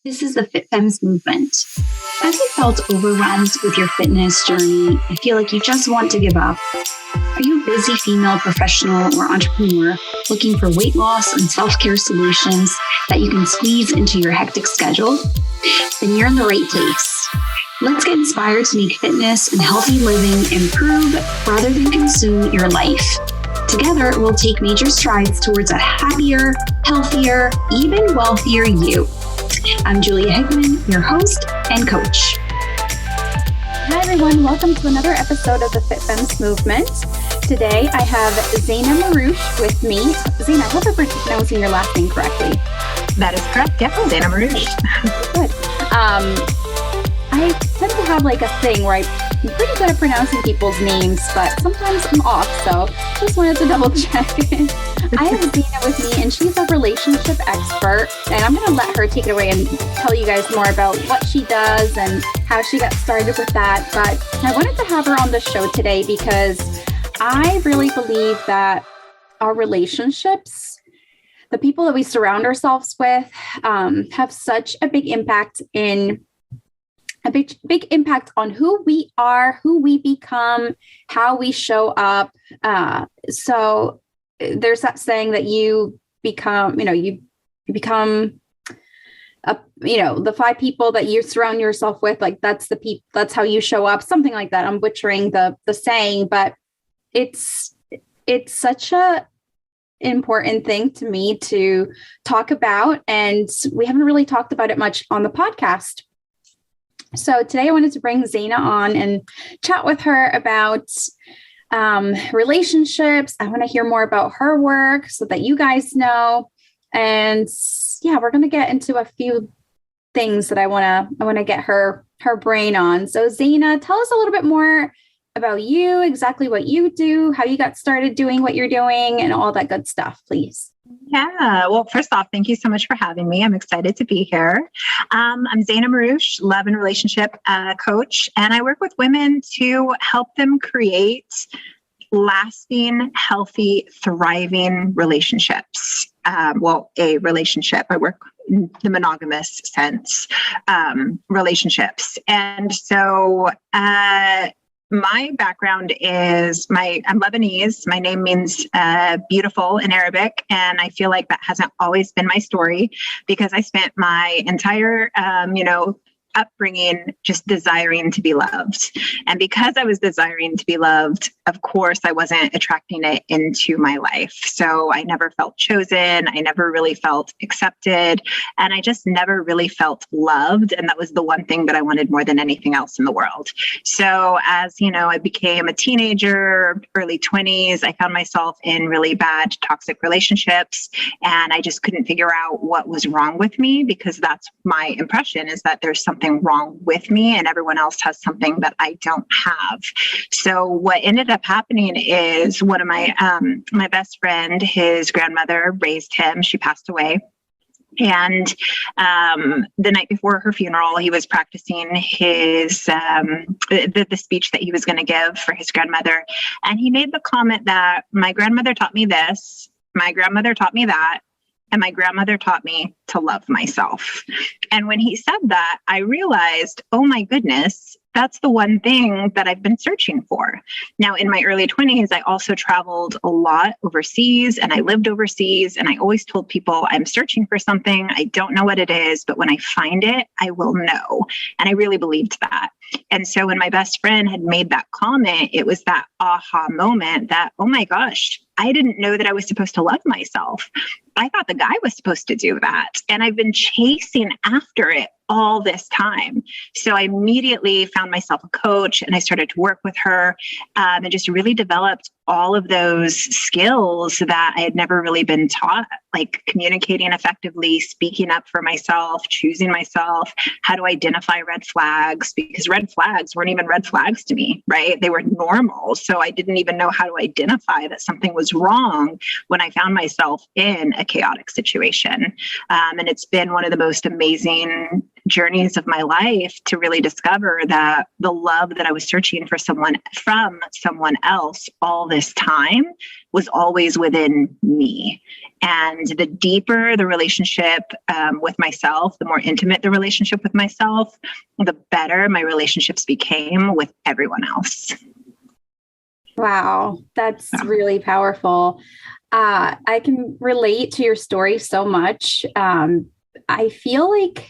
This is the Fit Femmes movement. Have you felt overwhelmed with your fitness journey and feel like you just want to give up? Are you a busy female professional or entrepreneur looking for weight loss and self-care solutions that you can squeeze into your hectic schedule? Then you're in the right place. Let's get inspired to make fitness and healthy living improve rather than consume your life. Together, we'll take major strides towards a happier, healthier, even wealthier you. I'm Julia Hickman, your host and coach. Hi everyone, welcome to another episode of the Fit Femmes movement. Today I have Zenia Marruch with me. Zeina, I hope I'm pronouncing your last name correctly. That is correct, yeah, Zenia Marruch. Good. I tend to have like a thing where I'm pretty good at pronouncing people's names, but sometimes I'm off, so just wanted to double check. I have Zeina with me, and she's a relationship expert, and I'm going to let her take it away and tell you guys more about what she does and how she got started with that. But I wanted to have her on the show today because I really believe that our relationships, the people that we surround ourselves with, have such a big impact on who we are, who we become, how we show up. So there's that saying that you become the 5 people that you surround yourself with, like that's how you show up, something like that. I'm butchering the saying, but it's such a important thing to me to talk about. And we haven't really talked about it much on the podcast. So today I wanted to bring Zeina on and chat with her about relationships. I want to hear more about her work so that you guys know. And yeah, we're going to get into a few things that I want to get her brain on. So Zeina, tell us a little bit more about you, exactly what you do, how you got started doing what you're doing, and all that good stuff, please. Yeah. Well, first off, thank you so much for having me. I'm excited to be here. I'm Zeina Marruch, love and relationship coach, and I work with women to help them create lasting, healthy, thriving relationships. A relationship. I work in the monogamous sense, relationships. And so, my background is I'm Lebanese. My name means beautiful in Arabic. And I feel like that hasn't always been my story because I spent my entire, upbringing just desiring to be loved. And because I was desiring to be loved, of course, I wasn't attracting it into my life. So I never felt chosen. I never really felt accepted. And I just never really felt loved. And that was the one thing that I wanted more than anything else in the world. So as, I became a teenager, early 20s, I found myself in really bad toxic relationships. And I just couldn't figure out what was wrong with me because that's my impression, is that there's something wrong with me and everyone else has something that I don't have. So what ended up happening is one of my best friend, his grandmother raised him. She passed away. And the night before her funeral, he was practicing his the speech that he was going to give for his grandmother. And he made the comment that my grandmother taught me this, my grandmother taught me that, and my grandmother taught me to love myself. And when he said that, I realized, oh my goodness, that's the one thing that I've been searching for. Now, in my early 20s, I also traveled a lot overseas and I lived overseas. And I always told people I'm searching for something. I don't know what it is, but when I find it, I will know. And I really believed that. And so when my best friend had made that comment, it was that aha moment that, oh my gosh, I didn't know that I was supposed to love myself. I thought the guy was supposed to do that. And I've been chasing after it all this time. So I immediately found myself a coach and I started to work with her and just really developed all of those skills that I had never really been taught, like communicating effectively, speaking up for myself, choosing myself, how to identify red flags, because red flags weren't even red flags to me, right? They were normal. So I didn't even know how to identify that something was wrong when I found myself in a chaotic situation. And it's been one of the most amazing journeys of my life to really discover that the love that I was searching for from someone else all this time was always within me. And the deeper the relationship with myself, the more intimate the relationship with myself, the better my relationships became with everyone else. Wow, that's really powerful. I can relate to your story so much. I feel like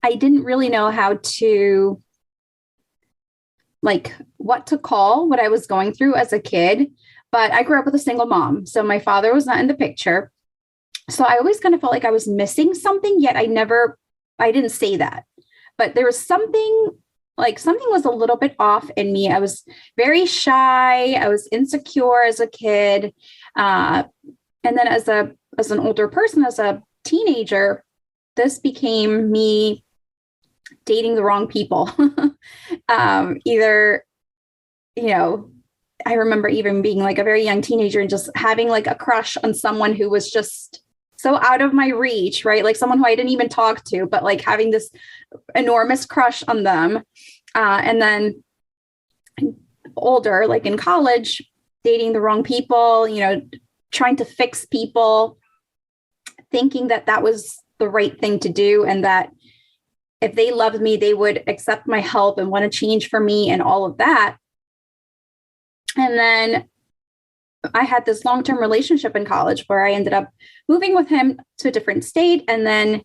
I didn't really know how to, like, what to call what I was going through as a kid, but I grew up with a single mom. So my father was not in the picture. So I always kind of felt like I was missing something, yet I didn't say that. But there was something was a little bit off in me. I was very shy. I was insecure as a kid. And then as an older person, as a teenager, this became me dating the wrong people. Either, I remember even being like a very young teenager and just having like a crush on someone who was just so out of my reach, right? Like someone who I didn't even talk to, but like having this enormous crush on them. And then older, like in college, dating the wrong people, trying to fix people, thinking that that was the right thing to do. And that if they loved me, they would accept my help and want to change for me and all of that. And then I had this long-term relationship in college where I ended up moving with him to a different state, and then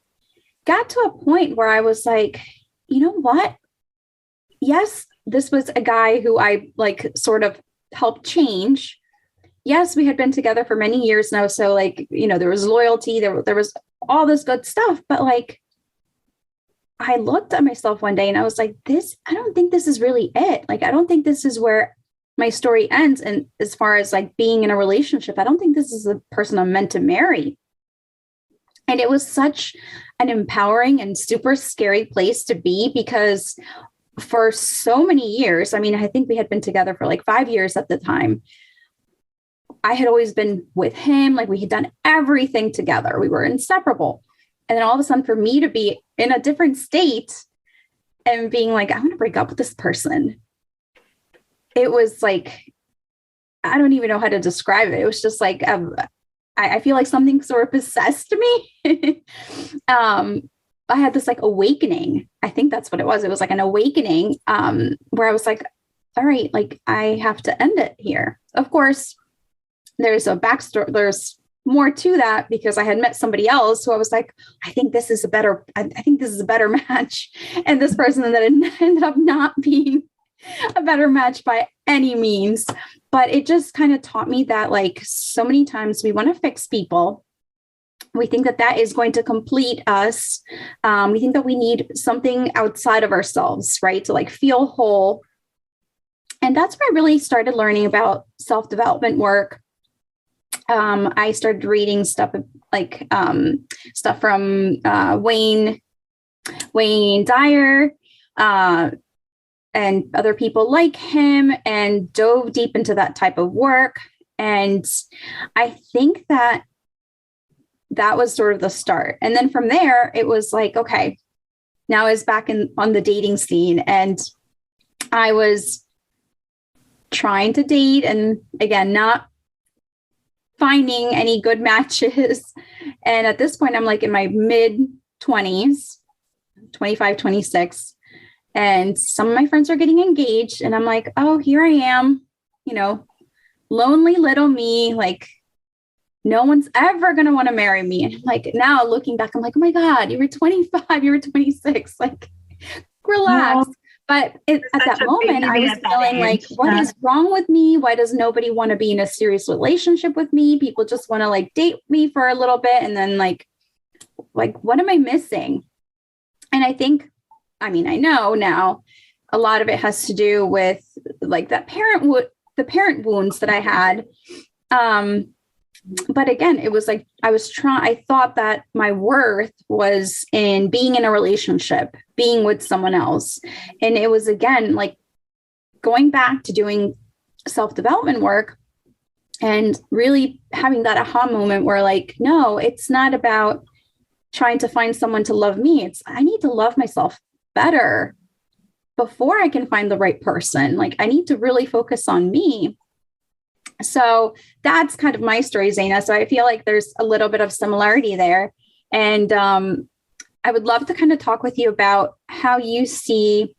got to a point where I was like, you know what? Yes, this was a guy who I like sort of helped change. Yes, we had been together for many years now. So like, there was loyalty, there was all this good stuff. But like, I looked at myself one day and I was like, I don't think this is really it. Like, I don't think this is where my story ends. And as far as like being in a relationship, I don't think this is the person I'm meant to marry. And it was such an empowering and super scary place to be, because for so many years, I mean, I think we had been together for like 5 years at the time. I had always been with him. Like, we had done everything together. We were inseparable. And then all of a sudden, for me to be in a different state and being like, I want to break up with this person, it was like, I don't even know how to describe it. It was just like, I feel like something sort of possessed me. I had this like awakening. I think that's what it was. It was like an awakening where I was like, all right, like I have to end it here. Of course, there's a backstory. There's more to that, because I had met somebody else who I was like, I think this is a better match. And this person that ended up not being a better match by any means. But it just kind of taught me that like so many times we want to fix people. We think that is going to complete us. We think that we need something outside of ourselves, right? To like feel whole. And that's where I really started learning about self-development work. I started reading stuff like stuff from Wayne Dyer and other people like him, and dove deep into that type of work. And I think that was sort of the start. And then from there, it was like, okay, now I was back on the dating scene, and I was trying to date, and again, not finding any good matches. And at this point, I'm like in my mid 20s, 25, 26. And some of my friends are getting engaged. And I'm like, oh, here I am, lonely little me, like no one's ever going to want to marry me. And like now looking back, I'm like, oh my God, you were 25, you were 26, like relax. No. But at that moment, I was feeling like, what is wrong with me? Why does nobody want to be in a serious relationship with me? People just want to like date me for a little bit. And then like, what am I missing? And I think, I know now a lot of it has to do with like the parent wounds that I had. But again, it was like, I thought that my worth was in being in a relationship, being with someone else. And it was, again, like going back to doing self-development work and really having that aha moment where like, no, it's not about trying to find someone to love me. It's, I need to love myself better before I can find the right person. Like, I need to really focus on me. So that's kind of my story, Zeina. So I feel like there's a little bit of similarity there. And I would love to kind of talk with you about how you see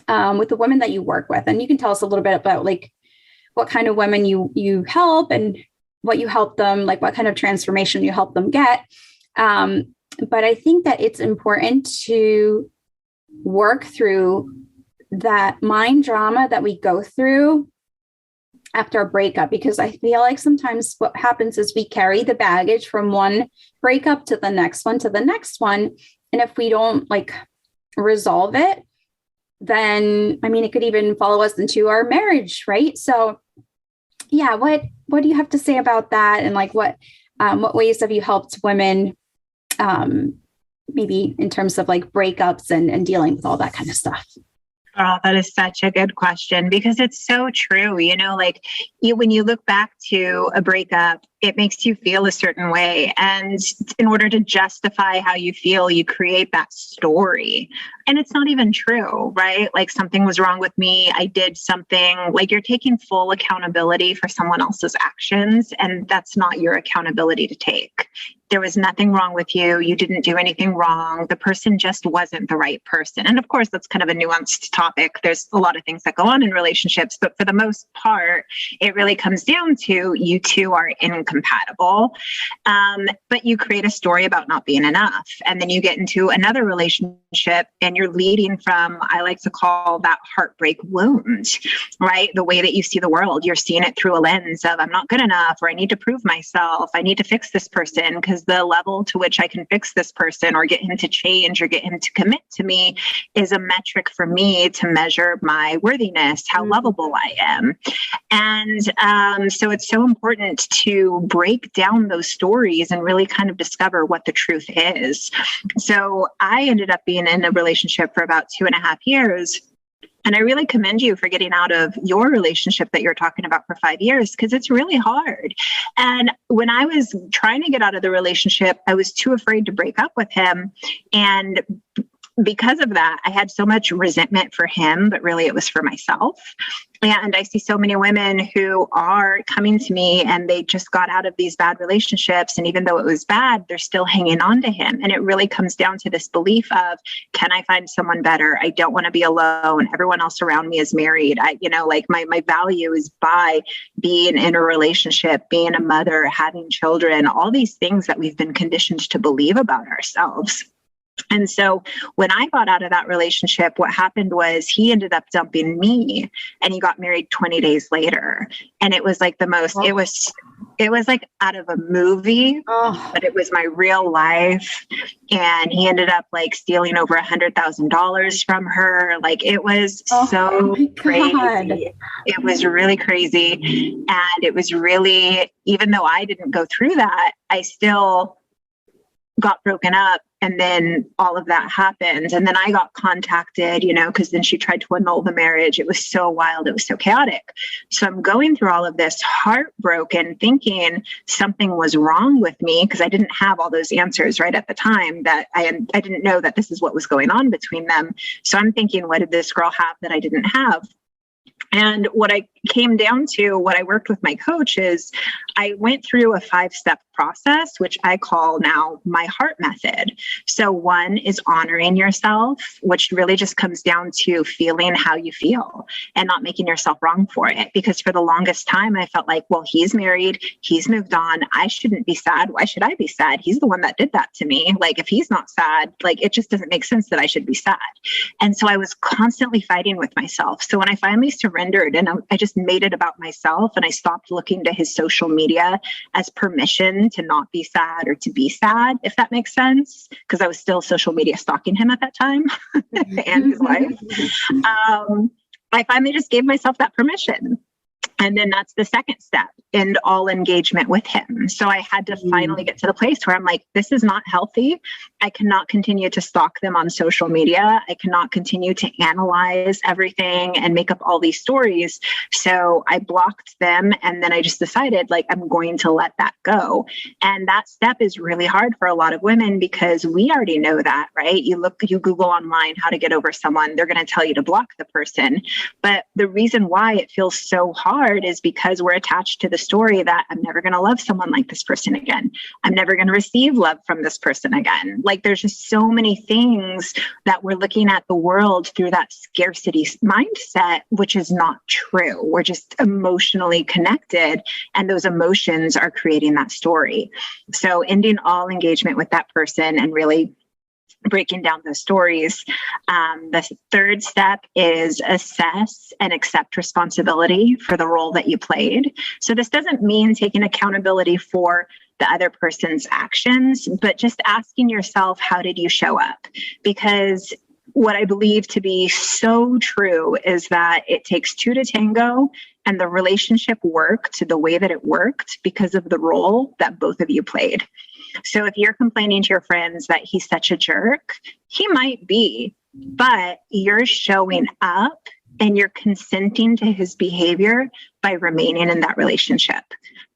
with the women that you work with. And you can tell us a little bit about like what kind of women you help and what you help them, like what kind of transformation you help them get. But I think that it's important to work through that mind drama that we go through after a breakup, because I feel like sometimes what happens is we carry the baggage from one breakup to the next one to the next one. And if we don't like resolve it, then, I mean, it could even follow us into our marriage, right? So yeah, what do you have to say about that? And like, what ways have you helped women, maybe in terms of like breakups and dealing with all that kind of stuff? Oh, that is such a good question, because it's so true. You know, like when you look back to a breakup, it makes you feel a certain way. And in order to justify how you feel, you create that story. And it's not even true, right? Like something was wrong with me. I did something. Like you're taking full accountability for someone else's actions. And that's not your accountability to take. There was nothing wrong with you. You didn't do anything wrong. The person just wasn't the right person. And of course, that's kind of a nuanced topic. There's a lot of things that go on in relationships, but for the most part, it really comes down to you two are incompatible. But you create a story about not being enough. And then you get into another relationship and you're leading from, I like to call that heartbreak wound, right? The way that you see the world, you're seeing it through a lens of I'm not good enough, or I need to prove myself. I need to fix this person because the level to which I can fix this person or get him to change or get him to commit to me is a metric for me to measure my worthiness, how lovable I am. And so it's so important to break down those stories and really kind of discover what the truth is. So I ended up being in a relationship for about 2.5 years. And I really commend you for getting out of your relationship that you're talking about for 5 years, because it's really hard. And when I was trying to get out of the relationship, I was too afraid to break up with him. And because of that, I had so much resentment for him, but really it was for myself. And I see so many women who are coming to me and they just got out of these bad relationships. And even though it was bad, they're still hanging on to him. And it really comes down to this belief of, can I find someone better? I don't want to be alone. Everyone else around me is married. Like my value is by being in a relationship, being a mother, having children, all these things that we've been conditioned to believe about ourselves. And so when I got out of that relationship, what happened was he ended up dumping me and he got married 20 days later. And it was like the most, it was like out of a movie, but it was my real life. And he ended up like stealing over $100,000 from her. Like it was so crazy. It was really crazy. And it was really, even though I didn't go through that, I still got broken up. And then all of that happened. And then I got contacted, because then she tried to annul the marriage. It was so wild. It was so chaotic. So I'm going through all of this heartbroken, thinking something was wrong with me because I didn't have all those answers right at the time, that I didn't know that this is what was going on between them. So I'm thinking, what did this girl have that I didn't have? And what I came down to, what I worked with my coach is I went through a 5-step process, which I call now my heart method. So one is honoring yourself, which really just comes down to feeling how you feel and not making yourself wrong for it. Because for the longest time, I felt like, well, he's married, he's moved on. I shouldn't be sad. Why should I be sad? He's the one that did that to me. Like, if he's not sad, like, it just doesn't make sense that I should be sad. And so I was constantly fighting with myself. So when I finally surrendered and I just made it about myself and I stopped looking to his social media as permission to not be sad or to be sad, if that makes sense, because I was still social media stalking him at that time and his wife. I finally just gave myself that permission. And then that's the second step, end all engagement with him. So I had to finally get to the place where I'm like, this is not healthy. I cannot continue to stalk them on social media. I cannot continue to analyze everything and make up all these stories. So I blocked them. And then I just decided, like, I'm going to let that go. And that step is really hard for a lot of women because we already know that, right? You Google online how to get over someone, they're going to tell you to block the person. But the reason why it feels so hard is because we're attached to the story that I'm never going to love someone like this person again. I'm never going to receive love from this person again. Like, there's just so many things that we're looking at the world through that scarcity mindset, which is not true. We're just emotionally connected, and those emotions are creating that story. So ending all engagement with that person and really breaking down those stories. The third step is assess and accept responsibility for the role that you played. So this doesn't mean taking accountability for the other person's actions, but just asking yourself, how did you show up? Because what I believe to be so true is that it takes two to tango, and the relationship worked the way that it worked because of the role that both of you played. So if you're complaining to your friends that he's such a jerk, he might be, but you're showing up and you're consenting to his behavior by remaining in that relationship,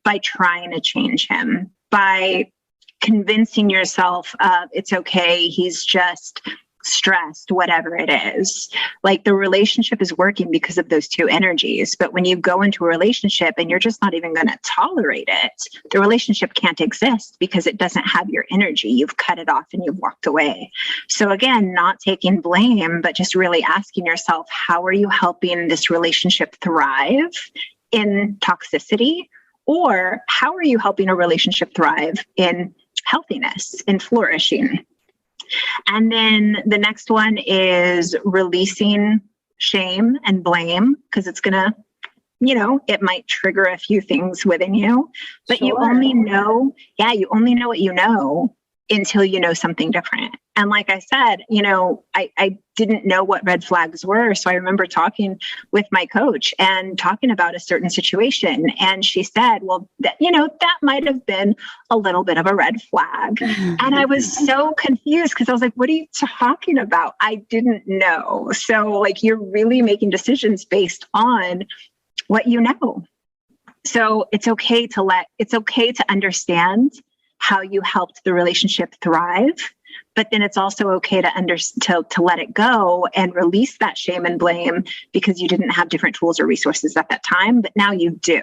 by trying to change him, by convincing yourself it's okay, he's just stressed, whatever it is. Like, the relationship is working because of those two energies. But when you go into a relationship and you're just not even going to tolerate it, the relationship can't exist because it doesn't have your energy. You've cut it off and you've walked away. So again, not taking blame, but just really asking yourself, how are you helping this relationship thrive in toxicity? Or how are you helping a relationship thrive in healthiness, in flourishing? And then the next one is releasing shame and blame, because it's going to, it might trigger a few things within you, but you only know what you know until you know something different. And like I said, I didn't know what red flags were. So I remember talking with my coach and talking about a certain situation. And she said, well, that might have been a little bit of a red flag. And I was so confused because I was like, what are you talking about? I didn't know. So like, you're really making decisions based on what you know. So it's okay to understand how you helped the relationship thrive, but then it's also okay to let it go and release that shame and blame because you didn't have different tools or resources at that time, but now you do.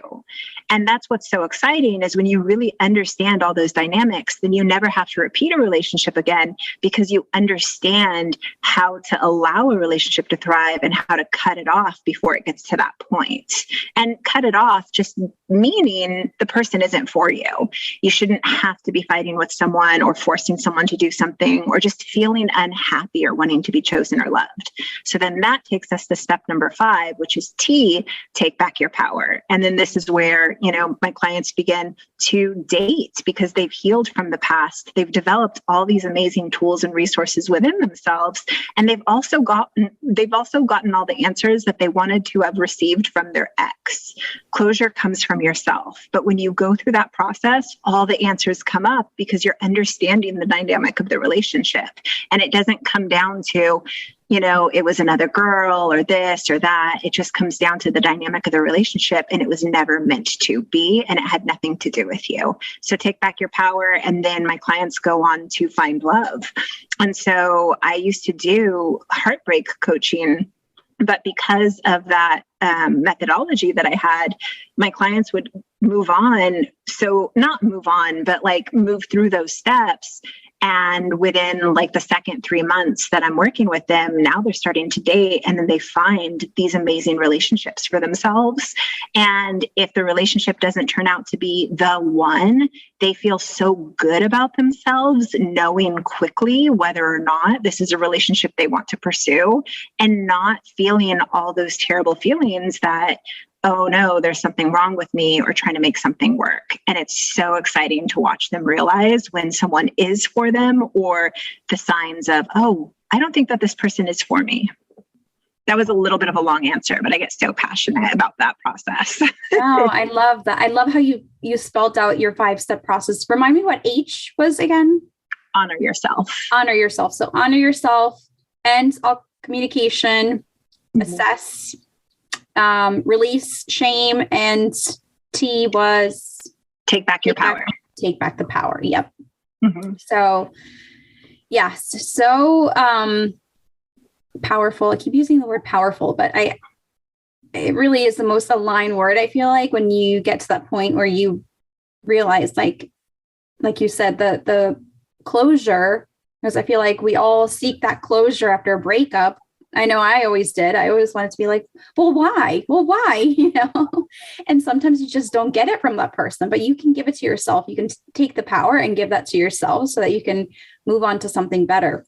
And that's what's so exciting, is when you really understand all those dynamics, then you never have to repeat a relationship again because you understand how to allow a relationship to thrive and how to cut it off before it gets to that point. And cut it off just meaning the person isn't for you. You shouldn't have to be fighting with someone or forcing someone to do something or just feeling unhappy or wanting to be chosen or loved. So then that takes us to step number 5, which is T, take back your power. And then this is where, my clients begin to date because they've healed from the past. They've developed all these amazing tools and resources within themselves. And they've also gotten all the answers that they wanted to have received from their ex. Closure comes from yourself. But when you go through that process, all the answers come up because you're understanding the dynamic of the relationship. And it doesn't come down to, it was another girl or this or that. It just comes down to the dynamic of the relationship, and it was never meant to be, and it had nothing to do with you. So take back your power. And then my clients go on to find love. And so I used to do heartbreak coaching, but because of that methodology that I had, my clients would move on. So not move on, but like move through those steps. And within like the second 3 months that I'm working with them, now they're starting to date, and then they find these amazing relationships for themselves. And if the relationship doesn't turn out to be the one, they feel so good about themselves, knowing quickly whether or not this is a relationship they want to pursue, and not feeling all those terrible feelings that, oh no, there's something wrong with me, or trying to make something work. And it's so exciting to watch them realize when someone is for them, or the signs of, oh, I don't think that this person is for me. that was a little bit of a long answer, but I get so passionate about that process. Oh, I love that. I love how you spelled out your 5-step process. Remind me what H was again. Honor yourself. Honor yourself. So honor yourself, end all communication, assess, release shame, and T was take back your power. Take back the power. Yep. Mm-hmm. So yes. So powerful. I keep using the word powerful, but it really is the most aligned word. I feel like when you get to that point where you realize, like you said, the closure, because I feel like we all seek that closure after a breakup. I know I always did. I always wanted to be like, well, why? Well, why? And sometimes you just don't get it from that person, but you can give it to yourself. You can take the power and give that to yourself so that you can move on to something better.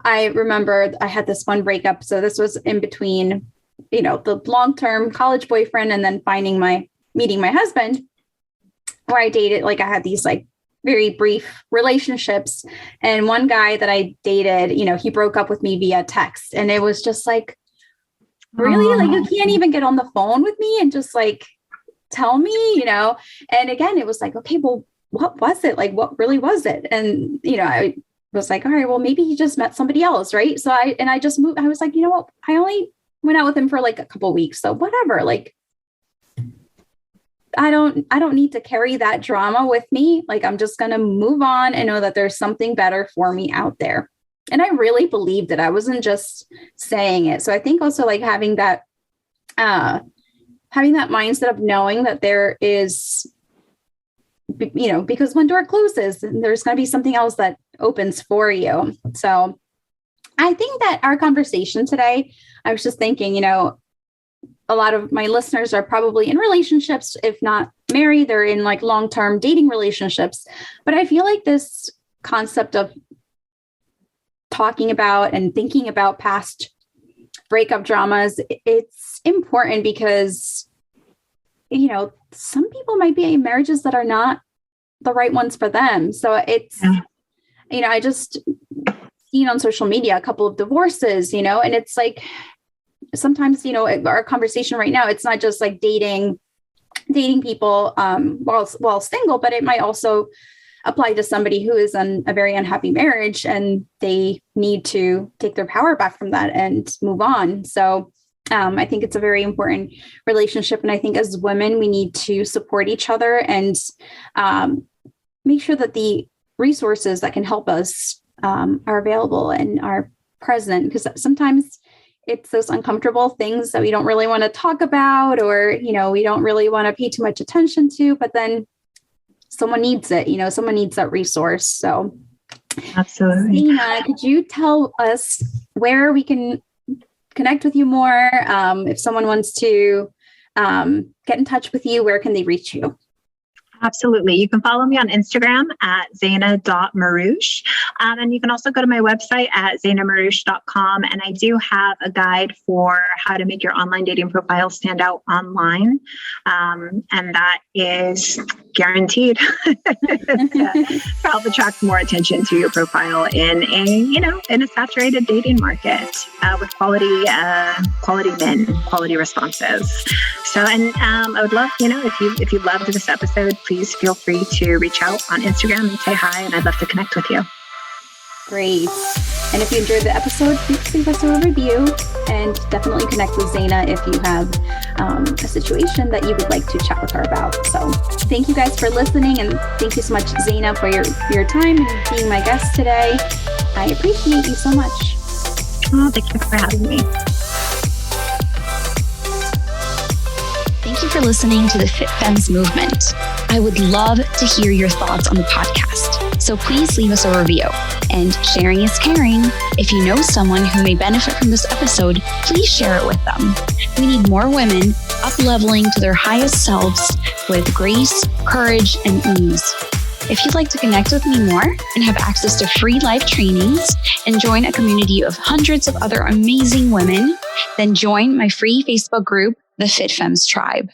I remember I had this one breakup. So this was in between, the long-term college boyfriend and then meeting my husband, where I dated, I had these very brief relationships. And one guy that I dated, he broke up with me via text. And it was just really, you can't even get on the phone with me and just tell me, and again, it was okay, well, what was it? What really was it? And, I was all right, well, maybe he just met somebody else. Right. So I just moved. I was you know what? I only went out with him for a couple of weeks. So whatever, I don't need to carry that drama with me. I'm just going to move on and know that there's something better for me out there. And I really believed it. I wasn't just saying it. So I think also having that mindset of knowing that there is, because when door closes, there's going to be something else that opens for you. So I think that our conversation today, I was just thinking, a lot of my listeners are probably in relationships, if not married, they're in long-term dating relationships. But I feel like this concept of talking about and thinking about past breakup dramas, it's important because, some people might be in marriages that are not the right ones for them. So it's, I just seen on social media a couple of divorces, and it's sometimes, our conversation right now, it's not just dating people while single, but it might also apply to somebody who is in a very unhappy marriage and they need to take their power back from that and move on. So I think it's a very important relationship. And I think as women, we need to support each other and make sure that the resources that can help us are available and are present, because sometimes it's those uncomfortable things that we don't really want to talk about, or, we don't really want to pay too much attention to, but then someone needs it, someone needs that resource. So absolutely. Zeina, could you tell us where we can connect with you more? If someone wants to get in touch with you, where can they reach you? Absolutely. You can follow me on Instagram at Zeina.Marruch. And you can also go to my website at ZeinaMarruch.com. And I do have a guide for how to make your online dating profile stand out online. And that is guaranteed to help attract more attention to your profile in a saturated dating market with quality men, quality responses. So, and I would love, if you loved this episode, please feel free to reach out on Instagram and say hi, and I'd love to connect with you. Great. And if you enjoyed the episode, please leave us a review and definitely connect with Zeina if you have a situation that you would like to chat with her about. So thank you guys for listening, and thank you so much, Zeina, for your time and being my guest today. I appreciate you so much. Oh, thank you for having me. Thank you for listening to the Fit Femmes movement. I would love to hear your thoughts on the podcast, so please leave us a review. And sharing is caring. If you know someone who may benefit from this episode, please share it with them. We need more women up-leveling to their highest selves with grace, courage, and ease. If you'd like to connect with me more and have access to free live trainings and join a community of hundreds of other amazing women, then join my free Facebook group, the Fit Femmes Tribe.